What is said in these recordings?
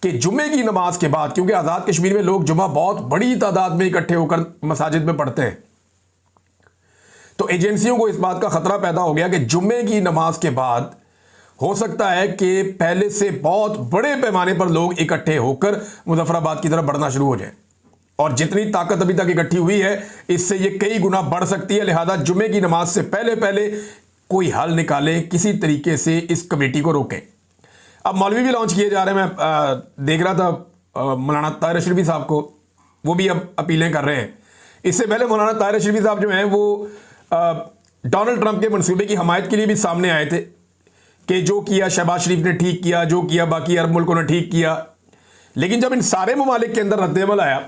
कि जुम्मे की नमाज के बाद, क्योंकि आज़ाद कश्मीर में लोग जुम्मा बहुत बड़ी तादाद में इकट्ठे होकर मसाजिद में पढ़ते हैं, तो एजेंसियों को इस बात का खतरा पैदा हो गया कि जुम्मे की नमाज के बाद हो सकता है कि पहले से बहुत बड़े पैमाने पर लोग इकट्ठे होकर मुजफ्फराबाद की तरफ बढ़ना शुरू हो जाए, और जितनी ताकत अभी तक इकट्ठी हुई है इससे ये कई गुना बढ़ सकती है। लिहाजा जुम्मे की नमाज से पहले पहले कोई हल निकाले, किसी तरीके से इस कमेटी को रोकें। अब मौलवी भी लॉन्च किए जा रहे हैं। मैं देख रहा था मौलाना ताहिर अशरफी साहब को, वो भी अब अपीलें कर रहे हैं। इससे पहले मौलाना ताहिर अशरफी साहब जो हैं वो डोनाल्ड ट्रंप के मंसूबे की हमायत के लिए भी सामने आए थे कि जो किया शहबाज शरीफ ने ठीक किया, जो किया बाकी अरब मुल्कों ने ठीक किया। लेकिन जब इन सारे ममालिक के अंदर रद्देमल आया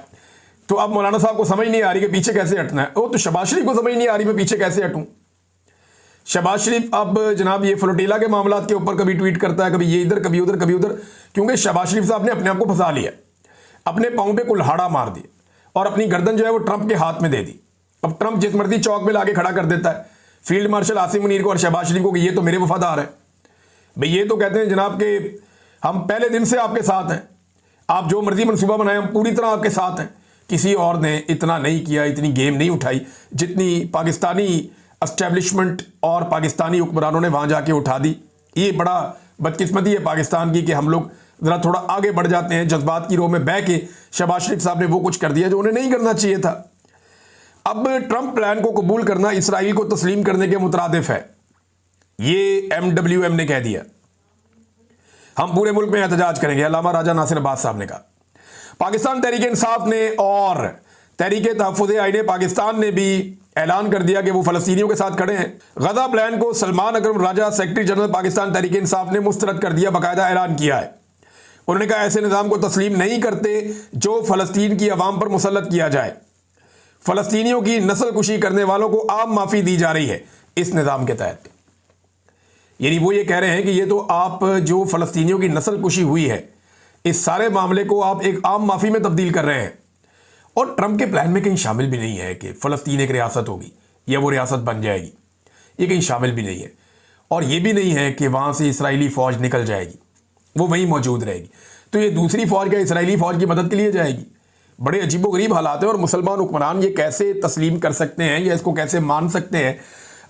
तो अब मौलाना साहब को समझ नहीं आ रही कि पीछे कैसे हटना है। वो तो शहबाज शरीफ को समझ नहीं आ रही मैं पीछे कैसे हटूं। शहबाज शरीफ अब जनाब ये फ्लोटीला के मामला के ऊपर कभी ट्वीट करता है, कभी ये इधर कभी उधर कभी उधर, क्योंकि शहबाज शरीफ साहब ने अपने आप को फंसा लिया, अपने पाँव पे कुल्हाड़ा मार दिया और अपनी गर्दन जो है वो ट्रंप के हाथ में दे दी। अब ट्रंप जिस मर्जी चौक में लाके खड़ा कर देता है फील्ड मार्शल आसिम मुनीर को और शहबाज शरीफ को कि ये तो मेरे वफादार है। भाई ये तो कहते हैं जनाब कि हम पहले दिन से आपके साथ हैं, आप जो मर्जी मनसूबा बनाए हम पूरी तरह आपके साथ हैं। किसी और ने इतना नहीं किया, इतनी गेम नहीं उठाई जितनी पाकिस्तानी एस्टेब्लिशमेंट और पाकिस्तानी हुक्मरानों ने वहाँ जाके उठा दी। ये बड़ा बदकिस्मती है पाकिस्तान की कि हम लोग ज़रा थोड़ा आगे बढ़ जाते हैं, जज्बात की रो में बह के शहबाज शरीफ साहब ने वो कुछ कर दिया जो उन्हें नहीं करना चाहिए था। अब ट्रंप प्लान को कबूल करना इसराइल को तस्लीम करने के मुतरादिफ है, ये MWM ने कह दिया। हम पूरे मुल्क में एहतजाज करेंगे, अल्लामा राजा नासिर अब्बास साहब ने कहा। पाकिस्तान तहरीक इंसाफ ने और तहरीक तहफ़्फ़ुज़ आईन पाकिस्तान ने भी ऐलान कर दिया कि वो फ़लस्तीनियों के साथ खड़े हैं। गज़ा प्लान को सलमान अकरम राजा सेक्रेटरी जनरल पाकिस्तान तहरीक इंसाफ ने मुस्तरद कर दिया, बाकायदा ऐलान किया है। उन्होंने कहा ऐसे निज़ाम को तस्लीम नहीं करते जो फ़लस्तीन की अवाम पर मुसल्लत किया जाए। फ़लस्तीनियों की नस्ल कुशी करने वालों को आम माफ़ी दी जा रही है इस निज़ाम के तहत। यानी वो ये कह रहे हैं कि ये तो आप जो फ़लस्तीनियों की नस्ल कुशी हुई है इस सारे मामले को आप एक आम माफ़ी में तब्दील कर रहे हैं। और ट्रंप के प्लान में कहीं शामिल भी नहीं है कि फ़लस्तीन एक रियासत होगी या वो रियासत बन जाएगी, ये कहीं शामिल भी नहीं है। और ये भी नहीं है कि वहाँ से इसराइली फ़ौज निकल जाएगी, वो वहीं मौजूद रहेगी। तो ये दूसरी फ़ौज क्या इसराइली फ़ौज की मदद के लिए जाएगी? बड़े अजीबोगरीब हालात हैं और मुसलमान हुक्मरान ये कैसे तस्लीम कर सकते हैं या इसको कैसे मान सकते हैं?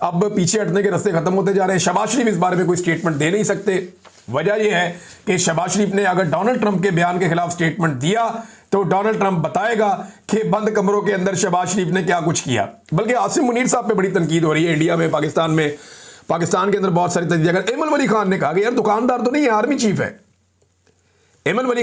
अब पीछे हटने के रास्ते खत्म होते जा रहे हैं। शहबाज शरीफ इस बारे में कोई स्टेटमेंट दे नहीं सकते। वजह यह है कि शहबाज शरीफ ने अगर डोनाल्ड ट्रंप के बयान के खिलाफ स्टेटमेंट दिया तो डोनाल्ड ट्रंप बताएगा कि बंद कमरों के अंदर शहबाज शरीफ ने क्या कुछ किया। बल्कि आसिम मुनीर साहब पे बड़ी तनकीद हो रही है इंडिया में, पाकिस्तान के अंदर बहुत सारी तनकीद। अगर एमन वली खान ने कहा कि यार दुकानदार तो नहीं है, आर्मी चीफ है। एमन वली